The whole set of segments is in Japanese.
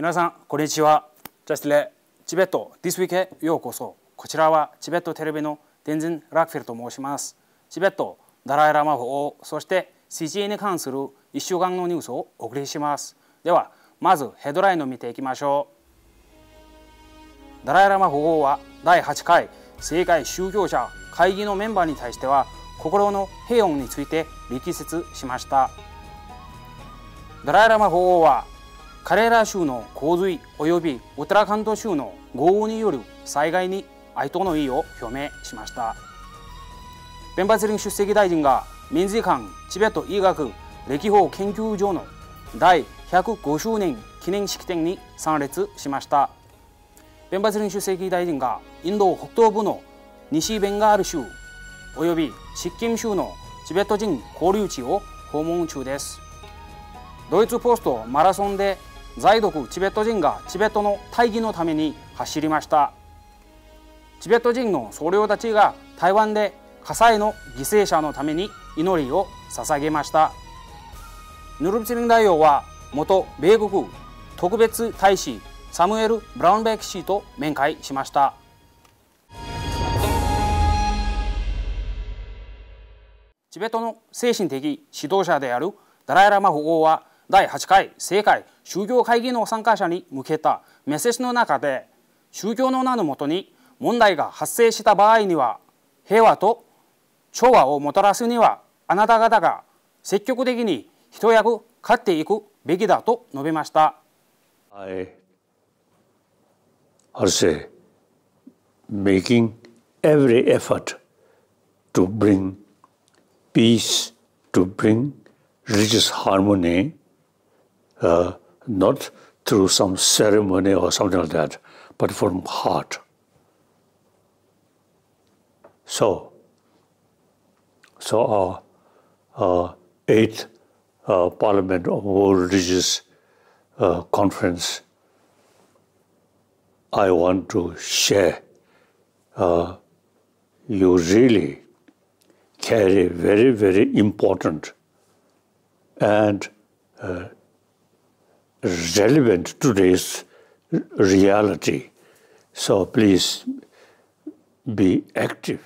皆さんこんにちは。ジャスティレチベットディスウィークへようこそ。こちらはチベットテレビのテンジン・ラックフェルと申します。チベットダライラマ法そして CGA に関する1週間のニュースをお送りします。ではまずヘッドラインを見ていきましょう。ダライラマ法は第8回世界宗教者会議のメンバーに対しては心の平穏について力説しました。ダライラマ法はカレーラ州の洪水およびウトラカンド州の豪雨による災害に哀悼の意を表明しました。ペンバツリン出席大臣が民事館チベット医学歴法研究所の第105周年記念式典に参列しました。ペンバツリン出席大臣がインド北東部の西ベンガール州およびシッキム州のチベット人交流地を訪問中です。ドイツポストマラソンで在独チベット人がチベットの大義のために走りました。チベット人の僧侶たちが台湾で火災の犠牲者のために祈りを捧げました。ヌルプツリン大王は元米国特別大使サムエル・ブラウンベック氏と面会しました。チベットの精神的指導者であるダライラマ法王は第8回世界宗教会議の参加者に向けたメッセージの中で、宗教の名のもとに問題が発生した場合には平和と調和をもたらすにはあなた方が積極的に一役買っていくべきだと述べました。I'll say making every effort to bring peace, to bring religious harmony, not through some ceremony or something like that, but from heart. So our eighth Parliament of World Religious Conference, I want to share. You really carry very, very important and relevant to today's reality. So please be active.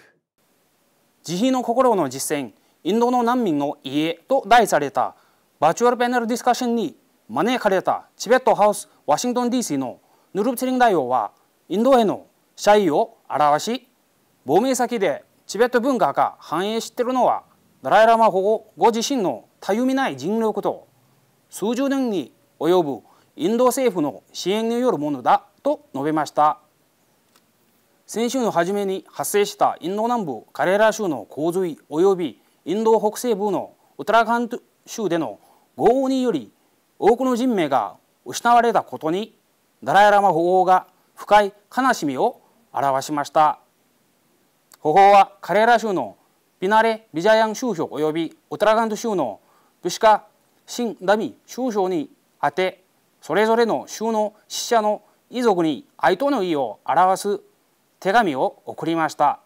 慈悲の心の実践、インドの難民の家と題されたバーチャルパネルディスカッションに招かれたチベットハウスワシントン DC のヌルプツリン大王はインドへの謝意を表し、亡命先でチベット文化が繁栄しているのはダライラマ法王ご自身のたゆみない尽力と数十年に及ぶインド政府の支援によるものだと述べました。先週の初めに発生したインド南部カレーラ州の洪水およびインド北西部のウトラカンド州での豪雨により多くの人命が失われたことにダライラマ法王が深い悲しみを表しました。法王はカレーラ州のピナレ・ビジャヤン州長およびウトラカンド州のプシカ・シン・ダミ州長にあて、それぞれの州の死者の遺族に哀悼の意を表す手紙を送りました。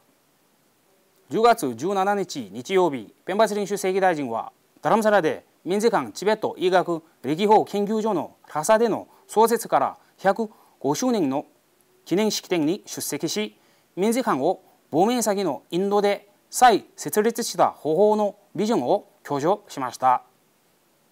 10月17日日曜日、ペンバツリン出席大臣はダラムサラで民事館チベット医学歴法研究所のラサでの創設から105周年の記念式典に出席し、民事館を亡命先のインドで再設立した方法のビジョンを強調しました。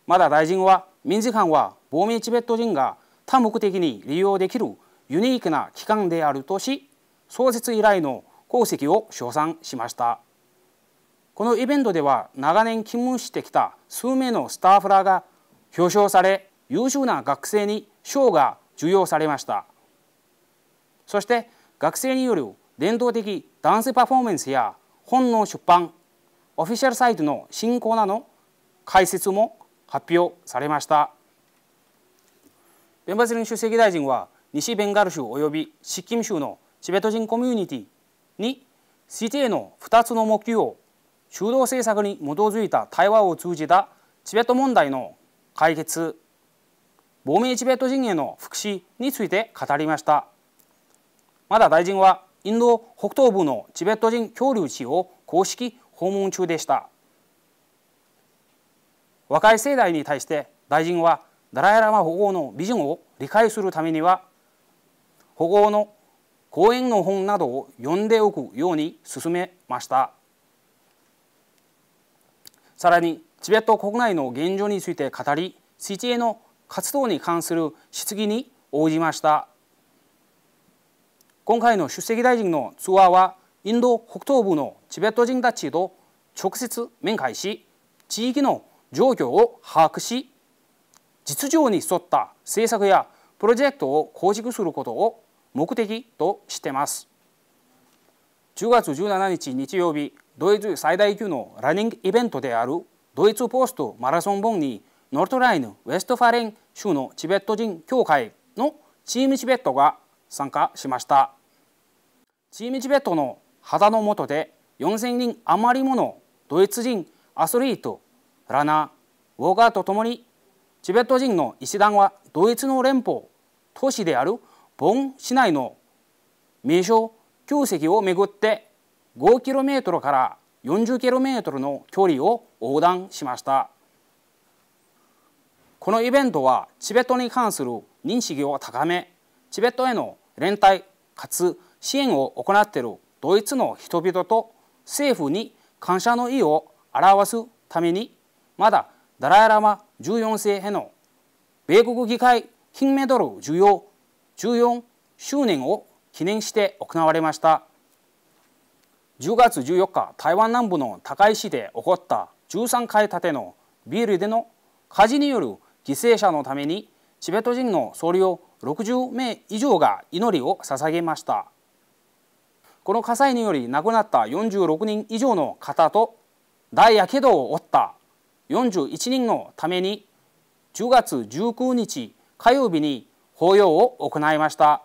また大臣は民事館は亡命チベット人が多目的に利用できるユニークな機関であるとし、創設以来の功績を称賛しました。このイベントでは長年勤務してきた数名のスタッフらが表彰され、優秀な学生に賞が授与されました。そして学生による伝統的ダンスパフォーマンスや本の出版、オフィシャルサイトの新コーナーの開設も発表されました。ペンバツリン出席大臣は西ベンガル州およびシッキム州のチベット人コミュニティに指定の2つの目標を中道政策に基づいた対話を通じたチベット問題の解決、亡命チベット人への福祉について語りました。また大臣はインド北東部のチベット人交流地を公式訪問中でした。若い世代に対して大臣はダライラマ法王のビジョンを理解するためには、保護の講演の本などを読んでおくように勧めました。さらに、チベット国内の現状について語り、CTAの活動に関する質疑に応じました。今回の出席大臣のツアーは、インド北東部のチベット人たちと直接面会し、地域の状況を把握し、実情に沿った政策やプロジェクトを構築することを目的としています。10月17日日曜日、ドイツ最大級のランニングイベントであるドイツポストマラソン本にノルトライヌ・ウェストファレン州のチベット人協会のチームチベットが参加しました。チームチベットの旗の下で4000人余りものドイツ人アスリート、ランナー、ウォーカーとともにチベット人の一団はドイツの連邦都市であるボン市内の名所旧跡を巡って5km から 40km の距離を横断しました。このイベントはチベットに関する認識を高め、チベットへの連帯かつ支援を行っているドイツの人々と政府に感謝の意を表すために、まだダライ・ラマ14世への米国議会金メダル授与14周年を記念して行われました。10月14日、台湾南部の高石市で起こった13階建てのビルでの火事による犠牲者のために、チベット人の僧侶60名以上が祈りを捧げました。この火災により亡くなった46人以上の方と大やけどを負った41人のために、10月19日火曜日に法要を行いました。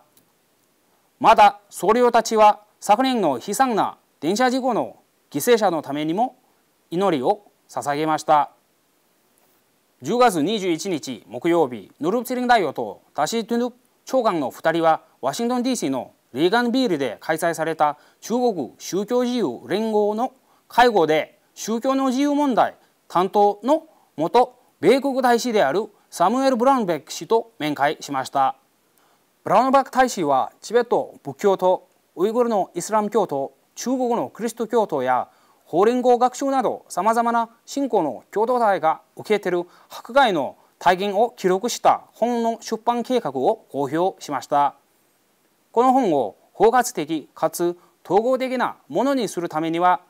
また僧侶たちは昨年の悲惨な電車事故の犠牲者のためにも祈りを捧げました。10月21日木曜日、ヌルプツリン大王とダシ・トゥヌプ長官の2人はワシントン DC のレーガンビールで開催された中国宗教自由連合の会合で、宗教の自由問題担当の元米国大使であるサムエル・ブラウンベック氏と面会しました。ブラウンベック大使はチベット仏教徒、ウイグルのイスラム教徒、中国のキリスト教徒や法輪功学習などさまざまな信仰の共同体が受けている迫害の体験を記録した本の出版計画を公表しました。この本を包括的かつ統合的なものにするためには、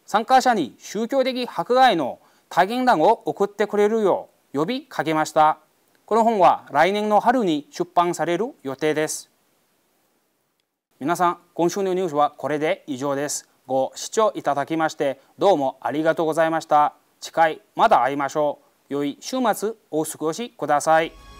参加者に宗教的迫害の体験談を送ってくれるよう呼びかけました。この本は来年の春に出版される予定です。皆さん、今週のニュースはこれで以上です。ご視聴いただきましてどうもありがとうございました。次回また会いましょう。良い週末お過ごしください。